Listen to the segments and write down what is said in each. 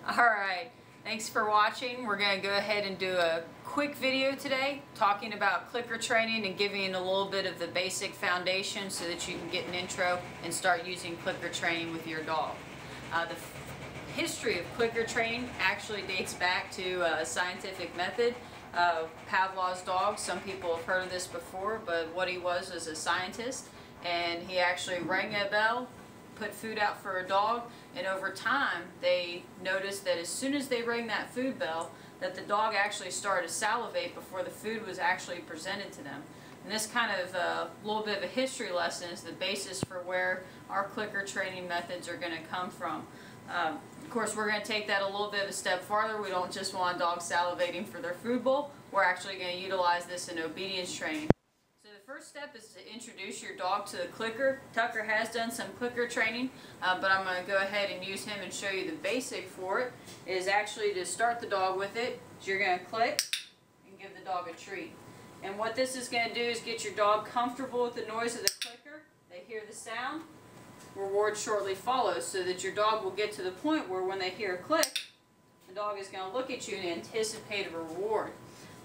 Alright, thanks for watching. We're going to go ahead and do a quick video today talking about clicker training and giving you a little bit of the basic foundation so that you can get an intro and start using clicker training with your dog. The history of clicker training actually dates back to a scientific method of Pavlov's dog. Some people have heard of this before, but what he was a scientist, and he actually rang a bell, put food out for a dog, and over time they noticed that as soon as they rang that food bell, that the dog actually started to salivate before the food was actually presented to them. And this kind of little bit of a history lesson is the basis for where our clicker training methods are going to come from. Of course, we're going to take that a little bit of a step farther. We don't just want dogs salivating for their food bowl. We're actually going to utilize this in obedience training. So the first step is to introduce your dog to the clicker. Tucker has done some clicker training, but I'm going to go ahead and use him and show you the basic for it. Is actually to start the dog with it. So you're going to click and give the dog a treat. And what this is going to do is get your dog comfortable with the noise of the clicker. They hear the sound. Reward shortly follows, so that your dog will get to the point where when they hear a click, the dog is going to look at you and anticipate a reward.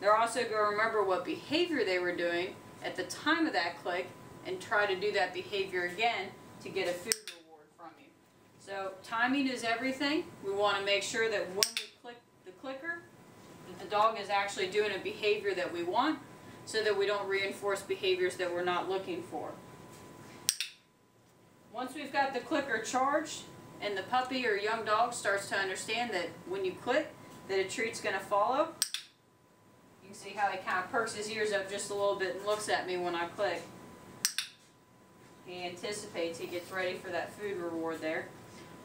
They're also going to remember what behavior they were doing at the time of that click and try to do that behavior again to get a food reward from you. So timing is everything. We want to make sure that when we click the clicker, that the dog is actually doing a behavior that we want, so that we don't reinforce behaviors that we're not looking for. Once we've got the clicker charged and the puppy or young dog starts to understand that when you click that a treat's going to follow, you can see how he kind of perks his ears up just a little bit and looks at me when I click. He anticipates, he gets ready for that food reward there.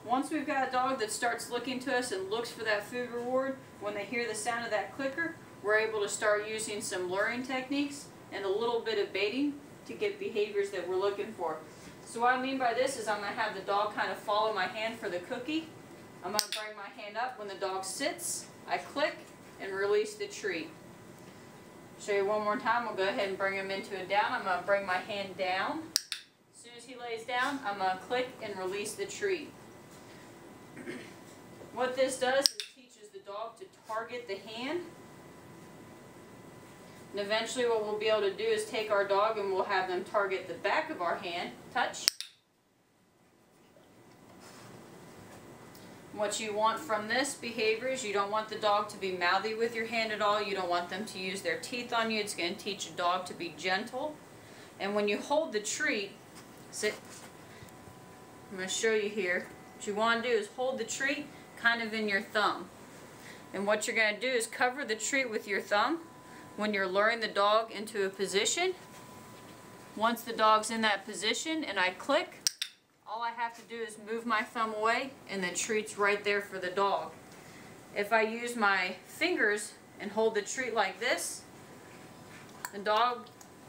Once we've got a dog that starts looking to us and looks for that food reward, when they hear the sound of that clicker, we're able to start using some luring techniques and a little bit of baiting to get behaviors that we're looking for. So what I mean by this is I'm going to have the dog kind of follow my hand for the cookie. I'm going to bring my hand up when the dog sits. I click and release the treat. Show you one more time. We'll go ahead and bring him into a down. I'm going to bring my hand down. As soon as he lays down, I'm going to click and release the treat. What this does is teaches the dog to target the hand. And eventually what we'll be able to do is take our dog and we'll have them target the back of our hand, touch. What you want from this behavior is you don't want the dog to be mouthy with your hand at all. You don't want them to use their teeth on you. It's going to teach a dog to be gentle. And when you hold the treat, sit. I'm going to show you here. What you want to do is hold the treat kind of in your thumb. And what you're going to do is cover the treat with your thumb. When you're luring the dog into a position, once the dog's in that position and I click, all I have to do is move my thumb away and the treat's right there for the dog. If I use my fingers and hold the treat like this, the dog,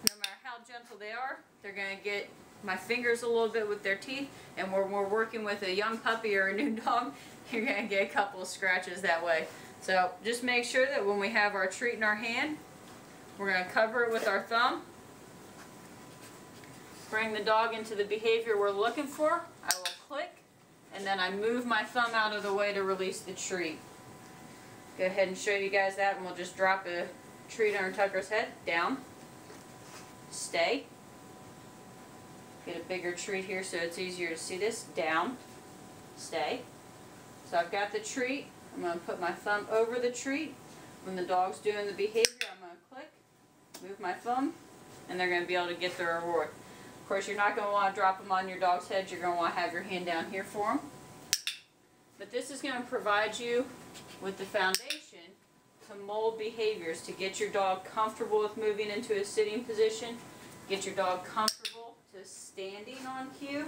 no matter how gentle they are, they're going to get my fingers a little bit with their teeth, and when we're working with a young puppy or a new dog, you're going to get a couple of scratches that way. So just make sure that when we have our treat in our hand, we're going to cover it with our thumb. Bring the dog into the behavior we're looking for. I will click, and then I move my thumb out of the way to release the treat. Go ahead and show you guys that, and we'll just drop a treat under Tucker's head. Down. Stay. Get a bigger treat here so it's easier to see this. Down. Stay. So I've got the treat. I'm going to put my thumb over the treat. When the dog's doing the behavior, I'm going to click, move my thumb, and they're going to be able to get the reward. Of course, you're not going to want to drop them on your dog's head. You're going to want to have your hand down here for them. But this is going to provide you with the foundation to mold behaviors, to get your dog comfortable with moving into a sitting position, get your dog comfortable to standing on cue,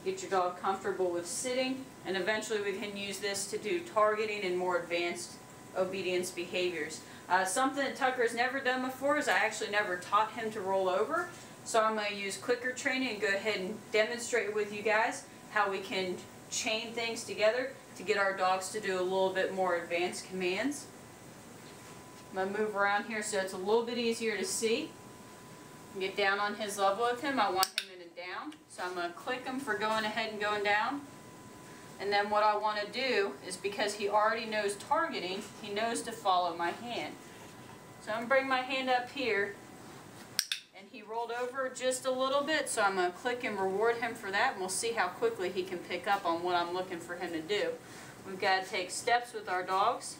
get your dog comfortable with sitting, and eventually we can use this to do targeting and more advanced obedience behaviors. Something that Tucker's never done before is I actually never taught him to roll over. So I'm going to use clicker training and go ahead and demonstrate with you guys how we can chain things together to get our dogs to do a little bit more advanced commands. I'm going to move around here so it's a little bit easier to see. Get down on his level with him. I want him in a down. So I'm going to click him for going ahead and going down. And then what I want to do is, because he already knows targeting, he knows to follow my hand. So I'm going to bring my hand up here, and he rolled over just a little bit, so I'm going to click and reward him for that, and we'll see how quickly he can pick up on what I'm looking for him to do. We've got to take steps with our dogs.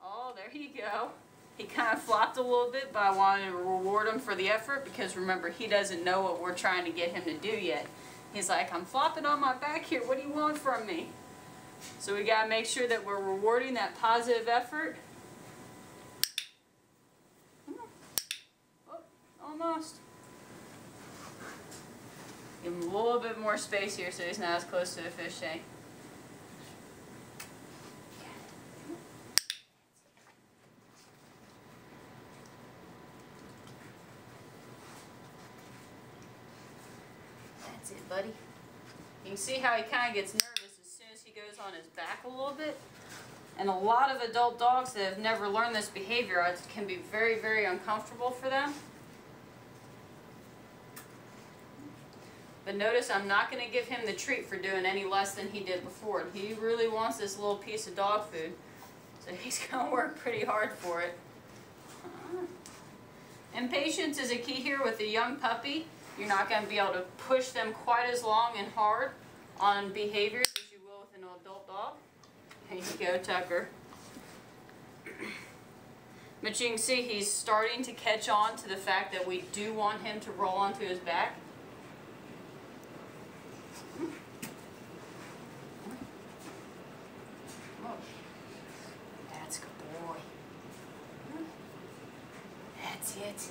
Oh, there you go. He kind of flopped a little bit, but I wanted to reward him for the effort, because remember, he doesn't know what we're trying to get him to do yet. He's like, I'm flopping on my back here, what do you want from me? So we got to make sure that we're rewarding that positive effort. Oh, almost. Give him a little bit more space here so he's not as close to the fish tank. That's it, buddy. You can see how he kind of gets nervous as soon as he goes on his back a little bit. And a lot of adult dogs that have never learned this behavior, it can be very, very uncomfortable for them. But notice I'm not going to give him the treat for doing any less than he did before. He really wants this little piece of dog food, so he's going to work pretty hard for it. And patience is a key here with a young puppy. You're not going to be able to push them quite as long and hard on behaviors as you will with an adult dog. There you go, Tucker. But you can see he's starting to catch on to the fact that we do want him to roll onto his back. Oh, that's a good boy. That's it.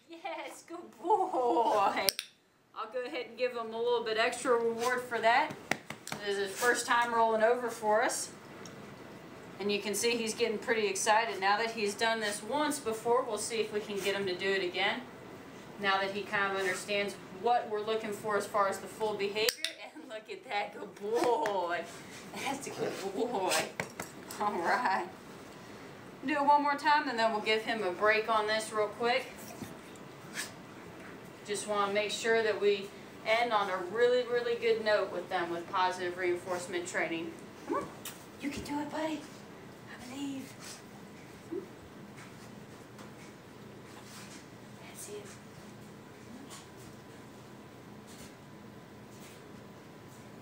Yes, good boy. I'll go ahead and give him a little bit extra reward for that. This is his first time rolling over for us. And you can see he's getting pretty excited. Now that he's done this once before, we'll see if we can get him to do it again. Now that he kind of understands what we're looking for as far as the full behavior. And look at that, good boy. That's a good boy. All right. Do it one more time, and then we'll give him a break on this real quick. Just want to make sure that we end on a really, really good note with them with positive reinforcement training. Come on. You can do it, buddy. I believe. That's it.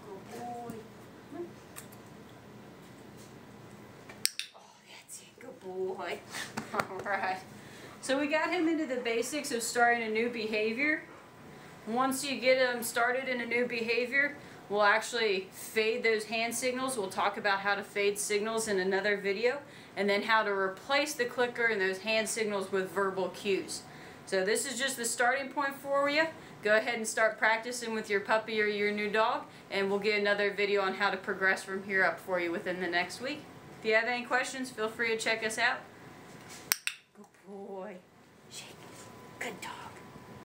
Good boy. Oh, that's it. Good boy. All right. So we got him into the basics of starting a new behavior. Once you get him started in a new behavior, we'll actually fade those hand signals. We'll talk about how to fade signals in another video, and then how to replace the clicker and those hand signals with verbal cues. So this is just the starting point for you. Go ahead and start practicing with your puppy or your new dog, and we'll get another video on how to progress from here up for you within the next week. If you have any questions, feel free to check us out. Good boy. Shake. Good dog.